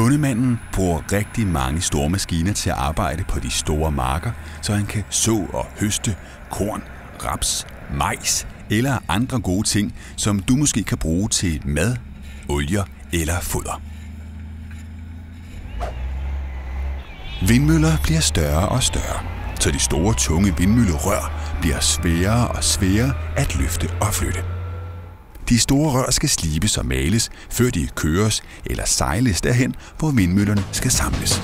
Bondemanden bruger rigtig mange store maskiner til at arbejde på de store marker, så han kan så og høste korn, raps, majs eller andre gode ting, som du måske kan bruge til mad, olier eller foder. Vindmøller bliver større og større, så de store, tunge vindmøllerør bliver sværere og sværere at løfte og flytte. De store rør skal slibes og males, før de køres eller sejles derhen, hvor vindmøllerne skal samles.